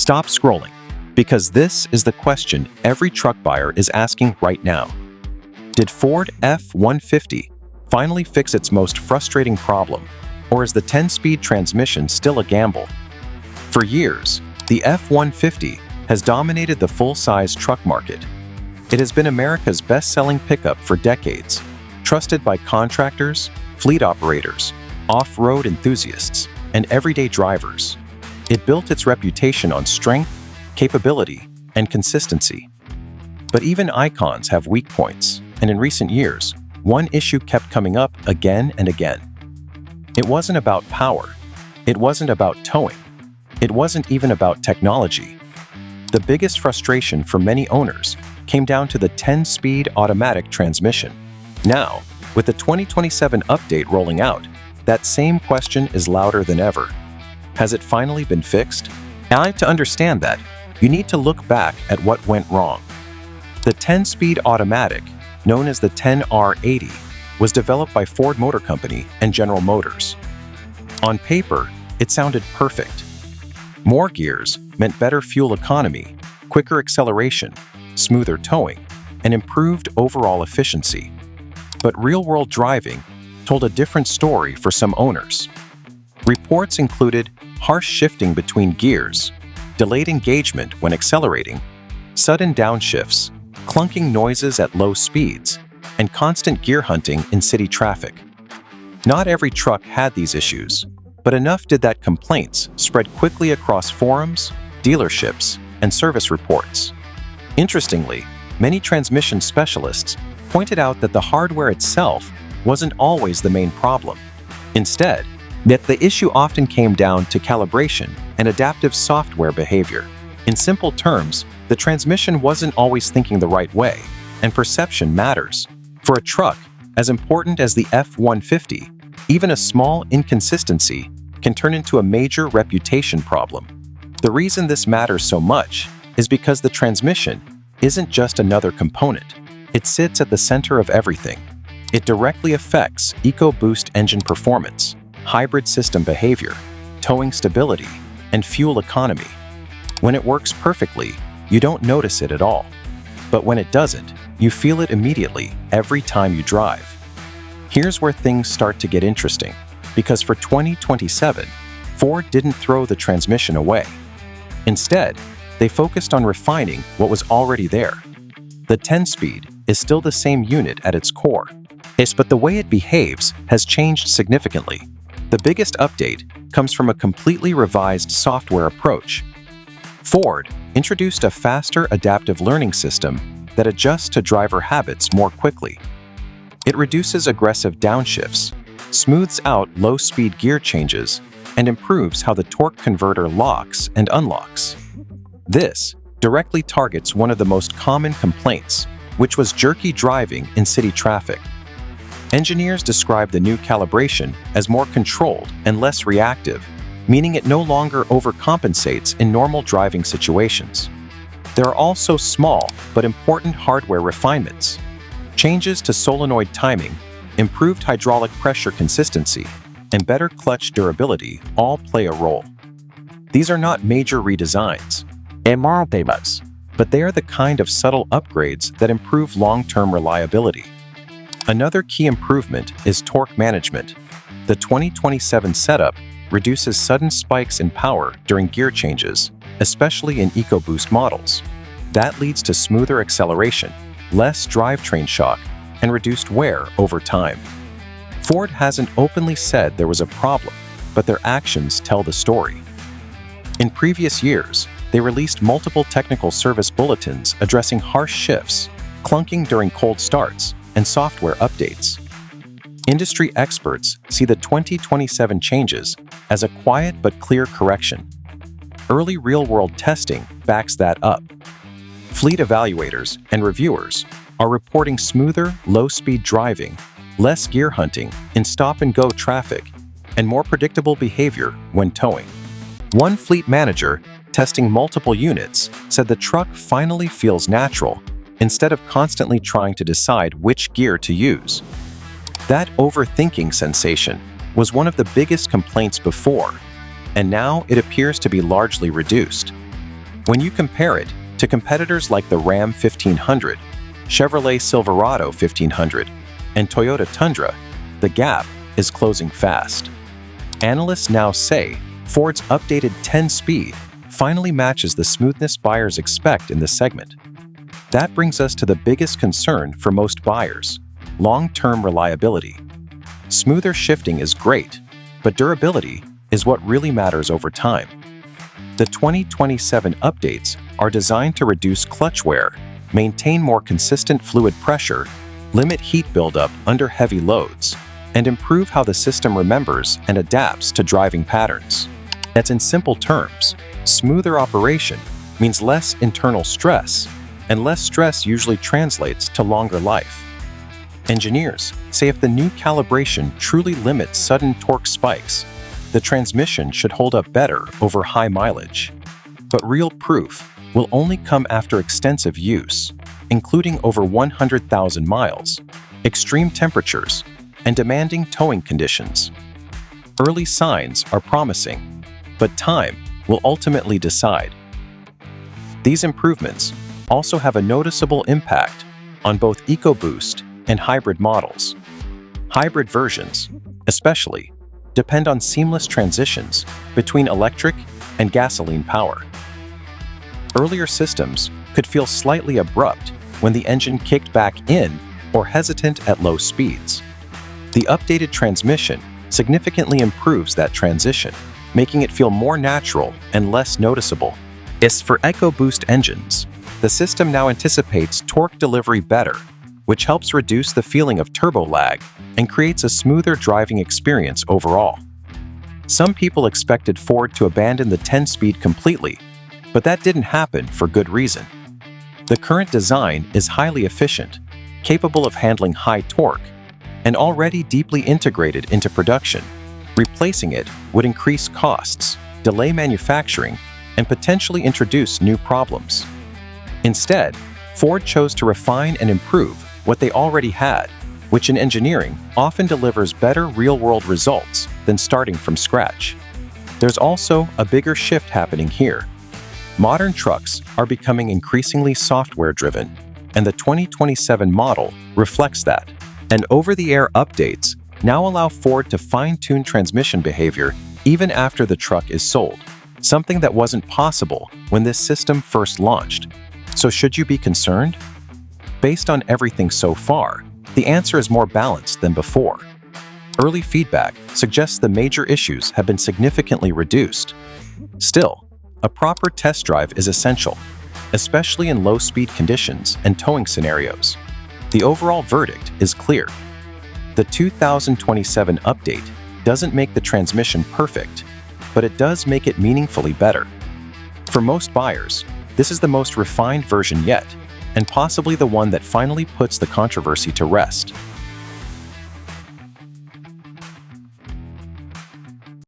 Stop scrolling, because this is the question every truck buyer is asking right now. Did Ford F-150 finally fix its most frustrating problem, or is the 10-speed transmission still a gamble? For years, the F-150 has dominated the full-size truck market. It has been America's best-selling pickup for decades, trusted by contractors, fleet operators, off-road enthusiasts, and everyday drivers. It built its reputation on strength, capability, and consistency. But even icons have weak points, and in recent years, one issue kept coming up again and again. It wasn't about power. It wasn't about towing. It wasn't even about technology. The biggest frustration for many owners came down to the 10-speed automatic transmission. Now, with the 2027 update rolling out, that same question is louder than ever. Has it finally been fixed? Now, to understand that, you need to look back at what went wrong. The 10-speed automatic, known as the 10R80, was developed by Ford Motor Company and General Motors. On paper, it sounded perfect. More gears meant better fuel economy, quicker acceleration, smoother towing, and improved overall efficiency. But real-world driving told a different story for some owners. Reports included harsh shifting between gears, delayed engagement when accelerating, sudden downshifts, clunking noises at low speeds, and constant gear hunting in city traffic. Not every truck had these issues, but enough did that complaints spread quickly across forums, dealerships, and service reports. Interestingly, many transmission specialists pointed out that the hardware itself wasn't always the main problem. Instead, that the issue often came down to calibration and adaptive software behavior. In simple terms, the transmission wasn't always thinking the right way, and perception matters. For a truck as important as the F-150, even a small inconsistency can turn into a major reputation problem. The reason this matters so much is because the transmission isn't just another component. It sits at the center of everything. It directly affects EcoBoost engine performance, hybrid system behavior, towing stability, and fuel economy. When it works perfectly, you don't notice it at all. But when it doesn't, you feel it immediately every time you drive. Here's where things start to get interesting, because for 2027, Ford didn't throw the transmission away. Instead, they focused on refining what was already there. The 10-speed is still the same unit at its core, but the way it behaves has changed significantly. The biggest update comes from a completely revised software approach. Ford introduced a faster adaptive learning system that adjusts to driver habits more quickly. It reduces aggressive downshifts, smooths out low-speed gear changes, and improves how the torque converter locks and unlocks. This directly targets one of the most common complaints, which was jerky driving in city traffic. Engineers describe the new calibration as more controlled and less reactive, meaning it no longer overcompensates in normal driving situations. There are also small but important hardware refinements. Changes to solenoid timing, improved hydraulic pressure consistency, and better clutch durability all play a role. These are not major redesigns, but they are the kind of subtle upgrades that improve long-term reliability. Another key improvement is torque management. The 2027 setup reduces sudden spikes in power during gear changes, especially in EcoBoost models. That leads to smoother acceleration, less drivetrain shock, and reduced wear over time. Ford hasn't openly said there was a problem, but their actions tell the story. In previous years, they released multiple technical service bulletins addressing harsh shifts, clunking during cold starts, and software updates. Industry experts see the 2027 changes as a quiet but clear correction. Early real-world testing backs that up. Fleet evaluators and reviewers are reporting smoother, low-speed driving, less gear hunting in stop-and-go traffic, and more predictable behavior when towing. One fleet manager testing multiple units said the truck finally feels natural instead of constantly trying to decide which gear to use. That overthinking sensation was one of the biggest complaints before, and now it appears to be largely reduced. When you compare it to competitors like the Ram 1500, Chevrolet Silverado 1500, and Toyota Tundra, the gap is closing fast. Analysts now say Ford's updated 10-speed finally matches the smoothness buyers expect in this segment. That brings us to the biggest concern for most buyers: long-term reliability. Smoother shifting is great, but durability is what really matters over time. The 2027 updates are designed to reduce clutch wear, maintain more consistent fluid pressure, limit heat buildup under heavy loads, and improve how the system remembers and adapts to driving patterns. That's in simple terms. Smoother operation means less internal stress, and less stress usually translates to longer life. Engineers say if the new calibration truly limits sudden torque spikes, the transmission should hold up better over high mileage. But real proof will only come after extensive use, including over 100,000 miles, extreme temperatures, and demanding towing conditions. Early signs are promising, but time will ultimately decide. These improvements also have a noticeable impact on both EcoBoost and hybrid models. Hybrid versions, especially, depend on seamless transitions between electric and gasoline power. Earlier systems could feel slightly abrupt when the engine kicked back in or hesitant at low speeds. The updated transmission significantly improves that transition, making it feel more natural and less noticeable. As for EcoBoost engines, the system now anticipates torque delivery better, which helps reduce the feeling of turbo lag and creates a smoother driving experience overall. Some people expected Ford to abandon the 10-speed completely, but that didn't happen for good reason. The current design is highly efficient, capable of handling high torque, and already deeply integrated into production. Replacing it would increase costs, delay manufacturing, and potentially introduce new problems. Instead, Ford chose to refine and improve what they already had, which in engineering often delivers better real-world results than starting from scratch. There's also a bigger shift happening here. Modern trucks are becoming increasingly software-driven, and the 2027 model reflects that. And over-the-air updates now allow Ford to fine-tune transmission behavior even after the truck is sold, something that wasn't possible when this system first launched. So should you be concerned? Based on everything so far, the answer is more balanced than before. Early feedback suggests the major issues have been significantly reduced. Still, a proper test drive is essential, especially in low-speed conditions and towing scenarios. The overall verdict is clear. The 2027 update doesn't make the transmission perfect, but it does make it meaningfully better. For most buyers, this is the most refined version yet, and possibly the one that finally puts the controversy to rest.